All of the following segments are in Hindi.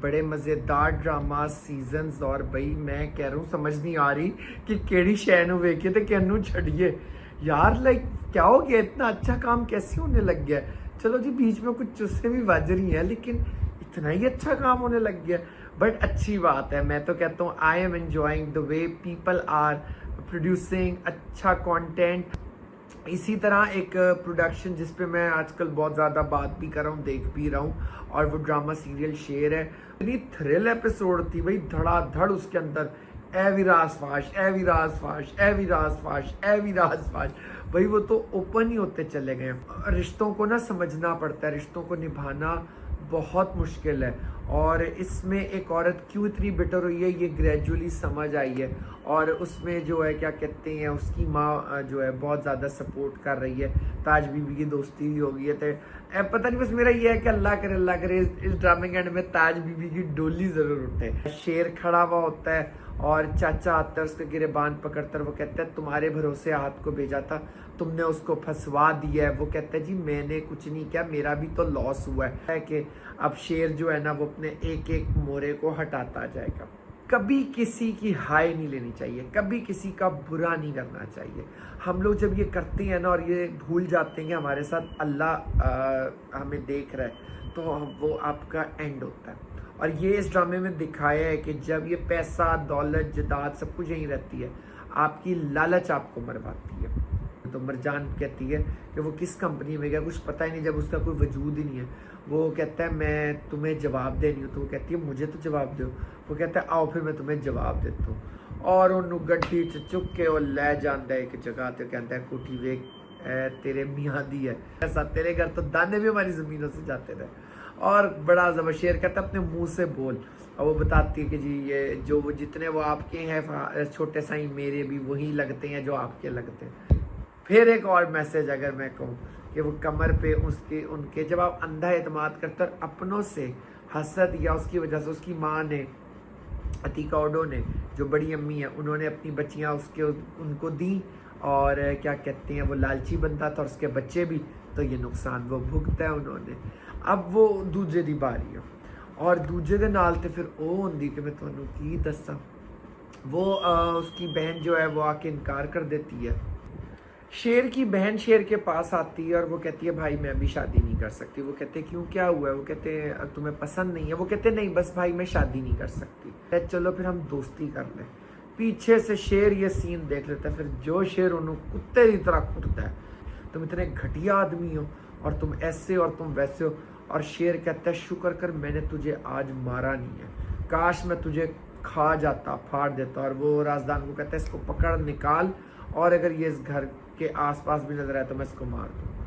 बड़े मज़ेदार ड्रामा सीजन्स और भाई मैं कह रहा हूँ समझ नहीं आ रही कि केड़ी शै नूं वेखिए ते किहनूं छड़िए यार। लाइक क्या हो गया, इतना अच्छा काम कैसे होने लग गया। चलो जी बीच में कुछ चुस्से भी बज रही हैं लेकिन इतना ही अच्छा काम होने लग गया। बट अच्छी बात है, मैं तो कहता हूँ I am enjoying the way people are producing अच्छा कंटेंट। इसी तरह एक प्रोडक्शन जिस पे मैं आजकल बहुत ज़्यादा बात भी कर रहा हूँ, देख भी रहा हूँ, और वो ड्रामा सीरियल शेर है। इतनी थ्रिल एपिसोड थी भाई, धड़ाधड़ उसके अंदर ए विराज फाश, ए विराज फाश, ए विराज फाश, ए विराज फाश। भाई वो तो ओपन ही होते चले गए। रिश्तों को ना समझना पड़ता है, रिश्तों को निभाना बहुत मुश्किल है, और इसमें एक औरत क्यों इतनी बिटर हुई है ये ग्रेजुअली समझ आई है। और उसमें जो है क्या कहते हैं, उसकी माँ जो है बहुत ज़्यादा सपोर्ट कर रही है। ताज बीबी की दोस्ती भी हो गई है, तो पता नहीं, बस मेरा ये है कि अल्लाह करे इस ड्रामे के एंड में ताज बीबी की डोली ज़रूर उठे। शेर खड़ा हुआ होता है और चाचा आता है, उसके गिरेबान पकड़कर वो कहता है तुम्हारे भरोसे हाथ को भेजा था, तुमने उसको फंसवा दिया है। वो कहता है जी मैंने कुछ नहीं किया, मेरा भी तो लॉस हुआ है कि अब शेर जो है ना वो अपने एक एक मोरे को हटाता जाएगा। कभी किसी की हाय नहीं लेनी चाहिए, कभी किसी का बुरा नहीं करना चाहिए। हम लोग जब ये करते हैं ना और ये भूल जाते हैं कि हमारे साथ अल्लाह हमें देख रहा है, तो वो आपका एंड होता है। और ये इस ड्रामे में दिखाया है कि जब ये पैसा दौलत जदाद सब कुछ यहीं रहती है, आपकी लालच आपको मरवाती है। तो मरजान कहती है कि वो किस कंपनी में गया कुछ पता ही नहीं, जब उसका कोई वजूद ही नहीं है। वो कहता है मैं तुम्हें जवाब देनी हूँ, तो वो कहती है मुझे तो जवाब दो। वो कहता है आओ फिर मैं तुम्हें जवाब देता हूँ। और उन्होंने गड्डी च चुक के वो ले जाता है एक जगह, तो कहता है कोठी वेख तेरे मियाँ दी है, ऐसा तेरे घर तो दाने भी हमारी ज़मीनों से जाते थे। और बड़ा ज़बर शेर कहता है अपने मुँह से बोल। और वो बताती है कि जी ये जो वो जितने वो आपके हैं छोटे साई मेरे भी वही लगते हैं जो आपके लगते हैं। फिर एक और मैसेज अगर मैं कहूँ कि वो कमर पे उसके उनके जब आप अंधा एतमाद करते और अपनों से हसद या उसकी वजह से उसकी माँ ने अतीका ओडो ने जो बड़ी अम्मी है उन्होंने अपनी बच्चियाँ उसके उनको दी, और क्या कहते हैं वो लालची बनता था और उसके बच्चे भी, तो ये नुकसान वो भुगता है उन्होंने। अब वो दूजे दी बारी है और दूजे दे नाल ते फिर वो होंदी कि मैं तुहानू की दस्सां, वो उसकी बहन जो है वो आके इनकार कर देती है। शेर की बहन शेर के पास आती है और वो कहती है भाई मैं अभी शादी नहीं कर सकती। वो कहते हैं क्यों क्या हुआ है? वो कहते हैं तुम्हें पसंद नहीं है? वो कहते हैं नहीं बस भाई मैं शादी नहीं कर सकती। चलो फिर हम दोस्ती कर लें। पीछे से शेर ये सीन देख लेता है, फिर जो शेर उन्होंने कुत्ते की तरह कुटता है, तुम इतने घटिया आदमी हो और तुम ऐसे और तुम वैसे हो। और शेर कहता है शुक्र कर मैंने तुझे आज मारा नहीं है, काश मैं तुझे खा जाता, फाड़ देता। और वो राजदान को कहता है इसको पकड़ निकाल, और अगर ये इस घर के आसपास भी नजर आए तो मैं इसको मार दूंगा।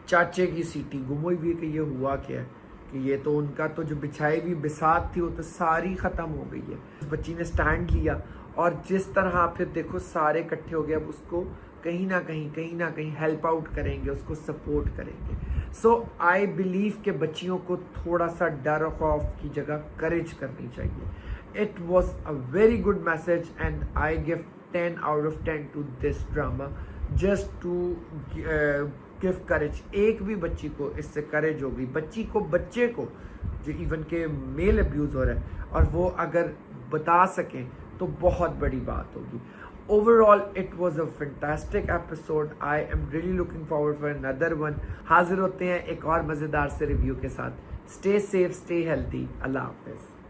चाचे की सीटी गुम हुई भी कि ये हुआ क्या है, कि ये तो उनका तो जो बिछाई हुई बिसात थी वो तो सारी ख़त्म हो गई है। उस बच्ची ने स्टैंड लिया और जिस तरह फिर देखो सारे इकट्ठे हो गए, अब उसको कहीं ना कहीं हेल्प आउट करेंगे, उसको सपोर्ट करेंगे। सो आई बिलीव कि बच्चियों को थोड़ा सा डर और खौफ की जगह करेज करनी चाहिए। It was a very good message and I give 10 out of 10 to this drama just to give courage। एक भी बच्ची को इससे करेज होगी, बच्ची को बच्चे को जो इवन के मेल अब्यूज़ हो रहा है और वो अगर बता सकें तो बहुत बड़ी बात होगी। Overall it was a fantastic episode. I am really looking forward for another one. हाजिर होते हैं एक और मज़ेदार से रिव्यू के साथ। Stay safe, stay healthy. अल्लाह हाफिज़।